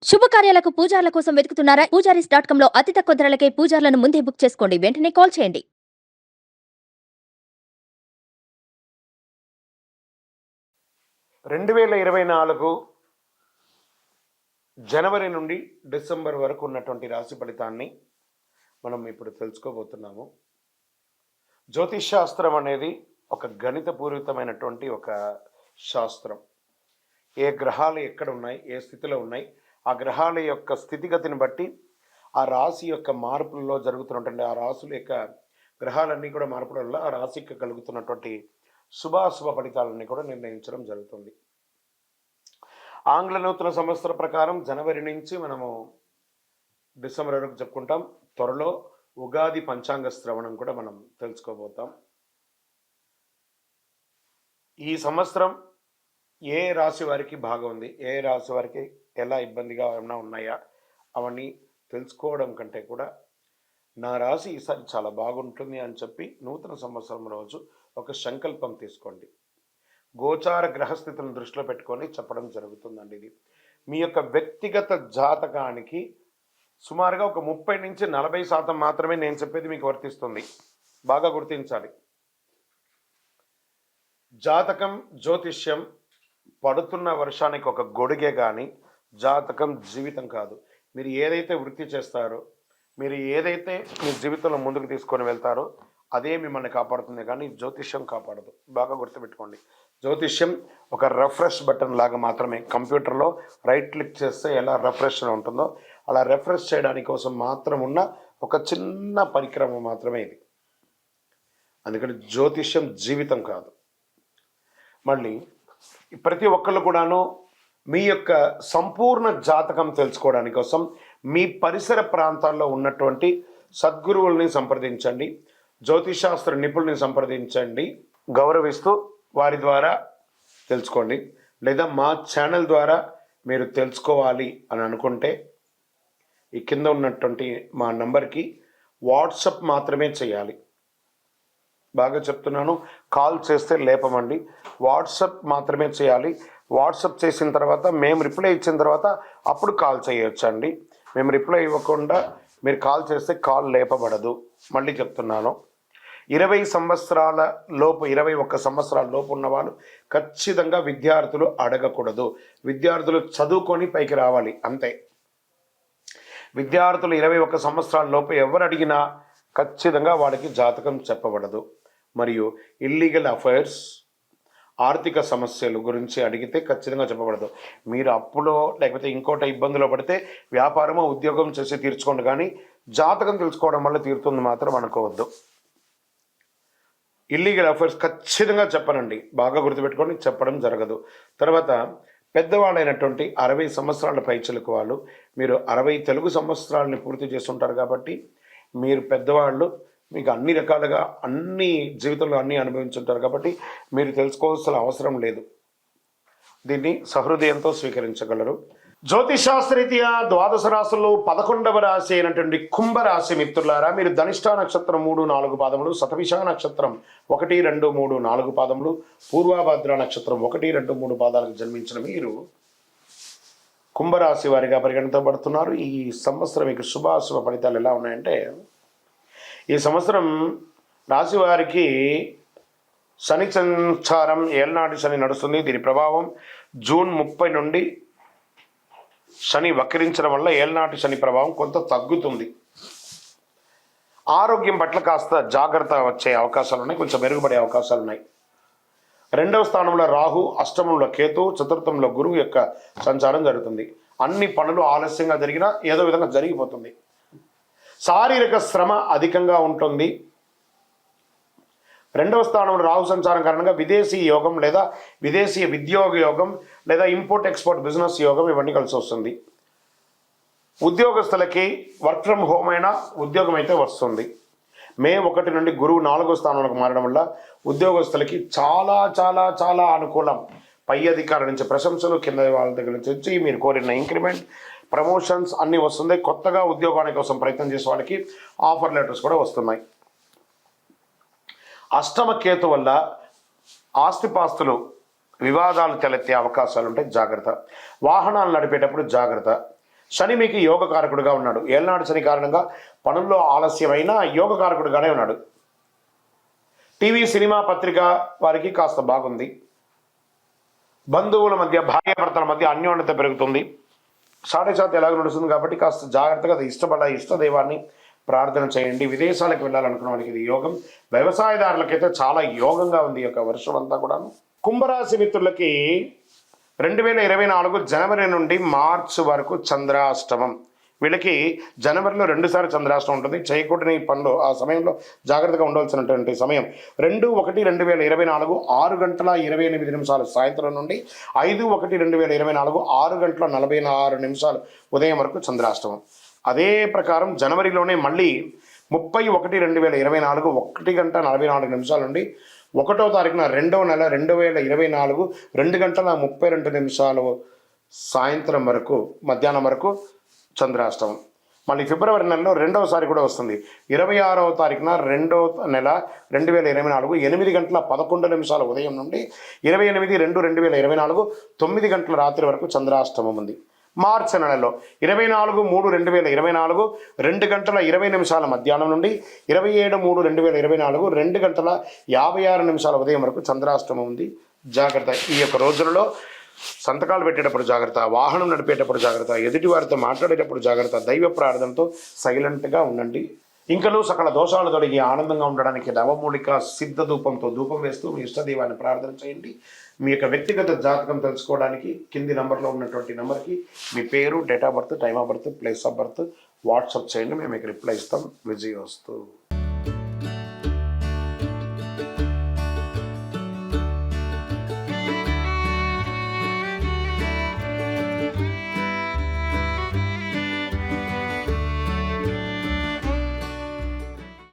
శుభకార్యాలకు పూజార్ల కోసం వెతుకుతున్నారా? పూజారీస్.com లో అతి తక్కువ ధరలకే పూజార్లను ముందే బుక్ చేసుకోండి. వెంటనే కాల్ చేయండి. 2024 జనవరి నుండి డిసెంబర్ వరకు ఉన్నటువంటి రాశి ఫలితాన్ని మనం ఇప్పుడు తెలుసుకోబోతున్నాము. జ్యోతిష్ శాస్త్రం అనేది ఒక గణితపూరితమైనటువంటి ఒక శాస్త్రం. ఏ గ్రహాలు ఎక్కడ ఉన్నాయి, ఏ స్థితిలో ఉన్నాయి, ఆ గ్రహాల యొక్క స్థితిగతిని బట్టి ఆ రాశి యొక్క మార్పులలో జరుగుతున్నటువంటి ఆ రాశుల యొక్క గ్రహాలన్నీ కూడా మార్పుల వల్ల ఆ రాశికి కలుగుతున్నటువంటి శుభాశుభ ఫలితాలన్నీ కూడా నిర్ణయించడం జరుగుతుంది. ఆంగ్ల నూతన సంవత్సర ప్రకారం జనవరి నుంచి మనము డిసెంబర్ వరకు చెప్పుకుంటాం. త్వరలో ఉగాది పంచాంగ శ్రవణం కూడా మనం తెలుసుకోబోతాం. ఈ సంవత్సరం ఏ రాశి వారికి బాగా ఉంది, ఏ రాశి వారికి ఎలా ఇబ్బందిగా ఏమైనా ఉన్నాయా అవన్నీ తెలుసుకోవడం కంటే కూడా నా రాశి ఈసారి చాలా బాగుంటుంది అని చెప్పి నూతన సంవత్సరం రోజు ఒక సంకల్పం తీసుకోండి. గోచార గ్రహస్థితులను దృష్టిలో పెట్టుకొని చెప్పడం జరుగుతుందండి. ఇది మీ యొక్క వ్యక్తిగత జాతకానికి సుమారుగా ఒక 30 నుంచి 40% మాత్రమే నేను చెప్పేది మీకు వర్తిస్తుంది. బాగా గుర్తించాలి. జాతకం, జ్యోతిష్యం పడుతున్న వర్షానికి ఒక గొడుగే కానీ జాతకం జీవితం కాదు. మీరు ఏదైతే వృత్తి చేస్తారో, మీరు ఏదైతే మీ జీవితంలో ముందుకు తీసుకొని వెళ్తారో అదే మిమ్మల్ని కాపాడుతుంది, కానీ జ్యోతిష్యం కాపాడదు. బాగా గుర్తుపెట్టుకోండి. జ్యోతిష్యం ఒక రిఫ్రెష్ బటన్ లాగా మాత్రమే. కంప్యూటర్లో రైట్ క్లిక్ చేస్తే ఎలా రిఫ్రెష్ ఉంటుందో అలా రిఫ్రెష్ చేయడానికి కోసం మాత్రం ఉన్న ఒక చిన్న పరికరం మాత్రమే ఇది. అందుకని జ్యోతిష్యం జీవితం కాదు. మళ్ళీ ప్రతి ఒక్కళ్ళు కూడాను మీ యొక్క సంపూర్ణ జాతకం తెలుసుకోవడానికి కోసం మీ పరిసర ప్రాంతాల్లో ఉన్నటువంటి సద్గురువుల్ని సంప్రదించండి, జ్యోతిషాస్త్ర నిపుణుల్ని సంప్రదించండి, గౌరవిస్తూ వారి ద్వారా తెలుసుకోండి. లేదా మా ఛానల్ ద్వారా మీరు తెలుసుకోవాలి అని అనుకుంటే ఈ కింద ఉన్నటువంటి మా నంబర్కి వాట్సప్ మాత్రమే చేయాలి. బాగా చెప్తున్నాను, కాల్ చేస్తే లేపమండి. వాట్సప్ మాత్రమే చేయాలి. వాట్సప్ చేసిన తర్వాత మేము రిప్లై ఇచ్చిన తర్వాత అప్పుడు కాల్ చేయొచ్చండి. మేము రిప్లై ఇవ్వకుండా మీరు కాల్ చేస్తే కాల్ లేపబడదు. మళ్ళీ చెప్తున్నాను, 20 సంవత్సరాల లోపు 21 సంవత్సరాల లోపు ఉన్నవాళ్ళు ఖచ్చితంగా విద్యార్థులు అడగకూడదు. విద్యార్థులు చదువుకొని పైకి రావాలి అంతే. విద్యార్థులు 21 సంవత్సరాల లోపు ఎవరు అడిగినా ఖచ్చితంగా వాడికి జాతకం చెప్పబడదు. మరియు ఇల్లీగల్ అఫైర్స్, ఆర్థిక సమస్యలు గురించి అడిగితే ఖచ్చితంగా చెప్పబడదు. మీరు అప్పులో లేకపోతే ఇంకోట ఇబ్బందులో పడితే వ్యాపారమో ఉద్యోగం చేసి తీర్చుకోండి, కానీ జాతకం తెలుసుకోవడం వల్ల తీరుతుంది మాత్రం అనుకోవద్దు. ఇల్లీగల్ అఫైర్స్ ఖచ్చితంగా చెప్పనండి, బాగా గుర్తుపెట్టుకొని చెప్పడం జరగదు. తర్వాత పెద్దవాళ్ళైనటువంటి 60 సంవత్సరాల పైచిలకు వాళ్ళు, మీరు 60 తెలుగు సంవత్సరాలని పూర్తి చేస్తుంటారు కాబట్టి మీరు పెద్దవాళ్ళు, మీకు అన్ని రకాలుగా అన్ని జీవితంలో అన్నీ అనుభవించుంటారు కాబట్టి మీరు తెలుసుకోవాల్సిన అవసరం లేదు. దీన్ని సహృదయంతో స్వీకరించగలరు. జ్యోతిషాస్త్రరీత్యా ద్వాదశ రాశుల్లో 11వ రాశి అయినటువంటి కుంభరాశి మిత్రులారా, మీరు ధనిష్ఠా నక్షత్రం 3-4 పాదములు, శతభిష నక్షత్రం 1, 2, 3, 4 పాదములు, పూర్వభద్ర నక్షత్రం 1, 2, 3 పాదాలకు జన్మించిన మీరు కుంభరాశి వారిగా పరిగణించబడుతున్నారు. ఈ సంవత్సరం మీకు శుభాశుభ ఫలితాలు ఎలా ఉన్నాయంటే, ఈ సంవత్సరం రాశి వారికి శని సంచారం ఏళ్నాటి శని నడుస్తుంది. దీని ప్రభావం జూన్ 30 నుండి శని వక్రించడం వల్ల ఏళ్నాటి శని ప్రభావం కొంత తగ్గుతుంది. ఆరోగ్యం పట్ల కాస్త జాగ్రత్త వచ్చే అవకాశాలు ఉన్నాయి, కొంచెం మెరుగుపడే అవకాశాలు ఉన్నాయి. 2వ స్థానంలో రాహు, అష్టమంలో కేతు, చతుర్థంలో గురువు యొక్క సంచారం జరుగుతుంది. అన్ని పనులు ఆలస్యంగా జరిగినా ఏదో విధంగా జరిగిపోతుంది. శారీరక శ్రమ అధికంగా ఉంటుంది. 2వ స్థానంలో రాహు సంచారం కారణంగా విదేశీ యోగం లేదా విదేశీ ఉద్యోగ యోగం లేదా ఇంపోర్ట్ ఎక్స్పోర్ట్ బిజినెస్ యోగం ఇవన్నీ కలిసి వస్తుంది. ఉద్యోగస్తులకి వర్క్ ఫ్రమ్ హోమ్ అయినా ఉద్యోగం అయితే వస్తుంది. మే 1 నుండి గురువు 4వ స్థానంలోకి మారడం వల్ల ఉద్యోగస్తులకి చాలా చాలా చాలా అనుకూలం. పై అధికారుల నుంచి ప్రశంసలు, కింద వాళ్ళ దగ్గర నుంచి వచ్చి మీరు కోరిన ఇంక్రిమెంట్, ప్రమోషన్స్ అన్నీ వస్తుంది. కొత్తగా ఉద్యోగానికి కోసం ప్రయత్నం చేసే వాళ్ళకి ఆఫర్ లెటర్స్ కూడా వస్తున్నాయి. అష్టమ కేతు వల్ల ఆస్తిపాస్తులు వివాదాలు తలెత్తే అవకాశాలు ఉంటాయి, జాగ్రత్త. వాహనాలు నడిపేటప్పుడు జాగ్రత్త. శని మీకు యోగకారకుడుగా ఉన్నాడు. ఏళ్ళనాడు శని కారణంగా పనుల్లో ఆలస్యమైన యోగకారకుడుగానే ఉన్నాడు. టీవీ సినిమా పత్రిక వారికి కాస్త బాగుంది. బంధువుల మధ్య భార్యాభర్తల మధ్య అన్యోన్యత పెరుగుతుంది. సాడేసాతి ఎలాగో నడుస్తుంది కాబట్టి కాస్త జాగ్రత్తగా ఇష్టదైవాన్ని ప్రార్థన చేయండి. విదేశాలకు వెళ్ళాలనుకున్న వారికి ఇది యోగం. వ్యవసాయదారులకైతే చాలా యోగంగా ఉంది ఈ యొక్క వర్షం అంతా కూడా. కుంభరాశి మిత్రులకి 2024 జనవరి నుండి మార్చి వరకు చంద్రాష్టమం. వీళ్ళకి జనవరిలో 2 సార్లు చంద్రాష్టమం ఉంటుంది. చేయకూడని పనులు ఆ సమయంలో జాగ్రత్తగా ఉండవలసినటువంటి సమయం 2/1/2024 6 గంటల 28 నిమిషాలు సాయంత్రం నుండి 5/1/2024 6 గంటల 46 నిమిషాలు ఉదయం వరకు చంద్రాష్టమం. అదే ప్రకారం జనవరిలోనే మళ్ళీ 30/1/2024 1 గంట 44 నిమిషాల నుండి 1వ తారీఖున 2వ నెల 2024 2 గంటల 32 నిమిషాలు సాయంత్రం వరకు మధ్యాహ్నం వరకు చంద్రాష్టమం. మళ్ళీ ఫిబ్రవరి నెలలో 2వసారి కూడా వస్తుంది. 26వ తారీఖున 2వ నెల 2024 8 గంటల 11 నిమిషాల ఉదయం నుండి 28/2/2024 9 గంటల రాత్రి వరకు చంద్రాష్టమం ఉంది. మార్చి నెలలో 24/3/2024 2 గంటల 20 నిమిషాల మధ్యాహ్నం నుండి 27/3/2024 2 గంటల 56 నిమిషాల ఉదయం వరకు చంద్రాష్టమం ఉంది. జాగ్రత్త. ఈ యొక్క రోజులలో సంతకాలు పెట్టేటప్పుడు జాగ్రత్త, వాహనం నడిపేటప్పుడు జాగ్రత్త, ఎదుటి వారితో మాట్లాడేటప్పుడు జాగ్రత్త, దైవ ప్రార్థనతో సైలెంట్గా ఉండండి. ఇంకనూ సకల దోషాలు తొలగి ఆనందంగా ఉండడానికి నవమూలిక సిద్ధ ధూపంతో ధూపం వేస్తూ మీ ఇష్టదైవాన్ని ప్రార్థన చేయండి. మీ యొక్క వ్యక్తిగత జాతకం తెలుసుకోవడానికి కింది నంబర్లో ఉన్నటువంటి నెంబర్కి మీ పేరు, date of birth, time of birth, place of birth WhatsApp చేయండి. మేము మీకు రిప్లై ఇస్తాం. విజయోస్తు.